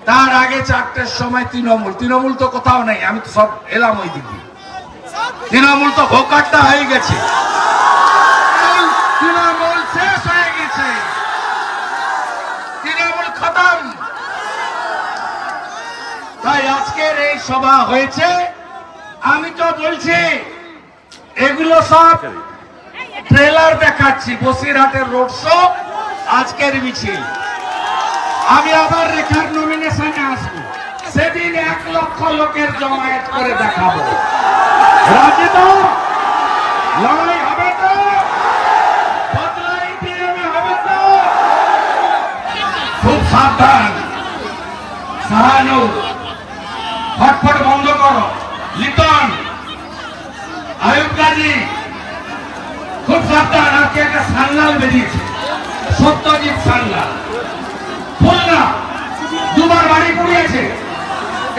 তার আগে 4টের সময় তৃণমূল তো কোথাও নেই, আমি তো সব এলাম ওই দিকে। তৃণমূল তো ভোকাট্টা হয়ে গেছে, তৃণমূল শেষ হয়ে গেছে, তৃণমূল খতম। তাই আজকের এই সভা হয়েছে। আমি তো বলছি এগুলো সব ট্রেলার দেখাচ্ছি, বসিরহাটের রোড শো, আজকের মিছিল। আমি আবার রেখার নমিনেশনে আসবো, সেদিন 1 লক্ষ লোকের জমায়েত করে দেখাবো। রাজি তো? লড়াই হবে তো? বদলাই বিএমএ হবে তো? খুব সাবধান। শাহানুর, ফটফট বন্ধ করো। লিটন, আয়ুব গাজী, খুব সাবধান। আজকে একটা সান্নাল বেরিয়েছে, সত্যজিৎ সান্নাল। খুলনা 2বার বাড়ি পুড়িয়েছে,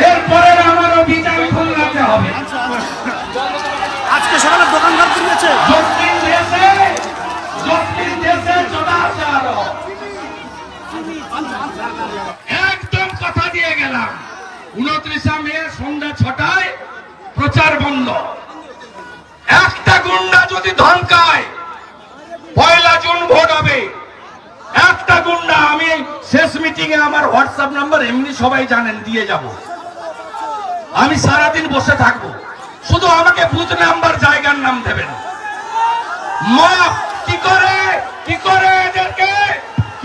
এরপরে আমারও বিচার খুলনাতে হবে। আজকে সকালে দোকানদার পুড়িয়েছে। একদম কথা দিয়ে গেলাম, 29 মে সন্ধ্যা 6টায় প্রচার বন্ধ। একটা গুন্ডা যদি ধমকায় 1 জুন ভোট হবে, একটা গুন্ডা, আমি শেষ মিটিং এ আমার হোয়াটসঅ্যাপ নাম্বার এমনি সবাই জানেন, দিয়ে যাব। আমি সারাদিন বসে থাকবো, শুধু আমাকে বুথ নাম্বার জায়গার নাম দেবেন।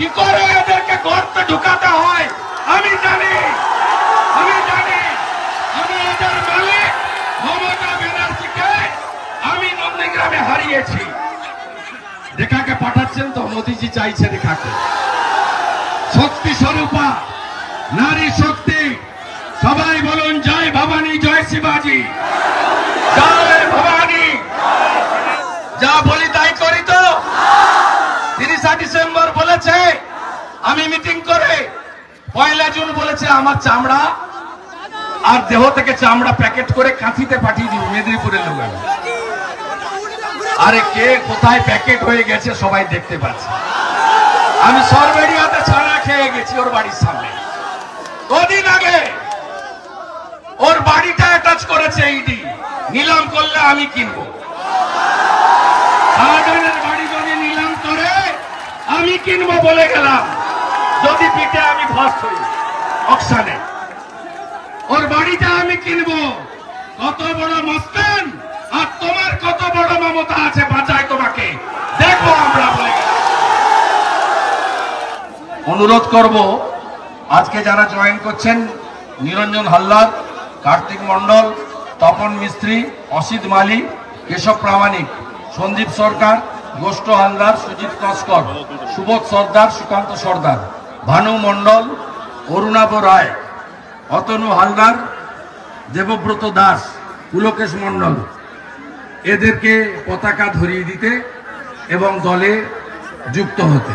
কি করে এদেরকে গর্তে ঢুকাতে হয় আমি জানি। আমি এদের মালিক মমতা ব্যানার্জিকে আমি নন্দীগ্রামে হারিয়েছি। রেখাকে পাঠাচ্ছেন তো, মোদীজি চাইছে রেখাকে। শক্তি স্বরূপা, নারী শক্তি, সবাই বলুন জয় ভবানী, জয় শিবাজি, জয় ভবানী। যা বলি তাই করি তো। 30 ডিসেম্বর বলেছে আমি মিটিং করে, 1 জুন বলেছে আমার চামড়া আর দেহ থেকে চামড়া প্যাকেট করে কাঁথিতে পাঠিয়ে দিব মেদিনীপুরের লোক। আরে কে কোথায় প্যাকেট হয়ে গেছে সবাই দেখতে পাচ্ছে। আমি সরবেরিয়াতে ছাড়া খেয়ে গেছি ওর বাড়ির সামনে। কদিন আগে ওর বাড়িটা অ্যাটাচ করেছে ইডি, নিলাম করলে আমি কিনবো। শাহজাহানের বাড়ি যদি নিলাম করে আমি কিনবো বলে গেলাম, যদি পিঠে আমি ফার্স্ট হই অকশনে। ওর বাড়িটা আমি কিনবো। কত বড় মস্তান, আর তোমার কত বড় মমতা আছে, বাঁচায় তোমাকে দেখবো আমরা বলে গেলাম। অনুরোধ করব আজকে যারা জয়েন করছেন, নিরঞ্জন হালদার, কার্তিক মন্ডল, তপন মিস্ত্রি, অসিত মালি, কেশব প্রামাণিক, সন্দীপ সরকার, গোষ্ঠ হালদার, সুজিত নস্কর, সুবোধ সর্দার, সুকান্ত সর্দার, ভানু মন্ডল, অরুণাভ রায়, অতনু হালদার, দেবব্রত দাস, পুলকেশ মন্ডল, এদেরকে পতাকা ধরিয়ে দিতে এবং দলে যুক্ত হতে।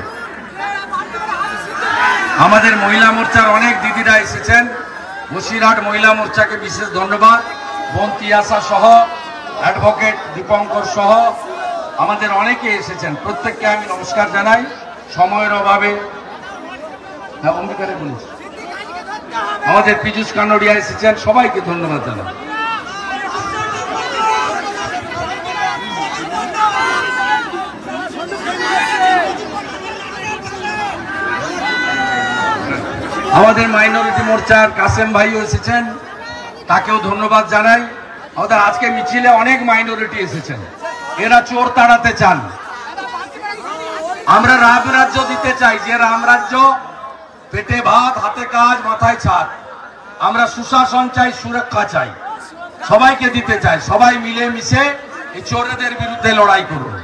আমাদের মহিলা মোর্চার অনেক দিদিরা এসেছেন। বসিরহাট মহিলা মোর্চাকে বিশেষ ধন্যবাদ। বন্তি আশা সহ, অ্যাডভোকেট দীপঙ্কর সহ আমাদের অনেকে এসেছেন, প্রত্যেককে আমি নমস্কার জানাই। সময়ের অভাবে অম্বিকারে বলেছি, আমাদের পীযুষ কানোরিয়া এসেছেন, সবাইকে ধন্যবাদ জানাই। আমাদের মাইনরিটি মোর্চার কাসেম ভাইও এসেছেন, তাকেও ধন্যবাদ জানাই। আমাদের আজকে মিছিলে অনেক মাইনরিটি এসেছেন, এরা চোর তাড়াতে চান। আমরা রামরাজ্য দিতে চাই, যে রামরাজ্য পেটে ভাত, হাতে কাজ, মাথায় ছাদ। আমরা সুশাসন চাই, সুরক্ষা চাই, সবাইকে দিতে চাই। সবাই মিলে মিশে এই চোরেদের বিরুদ্ধে লড়াই করুন।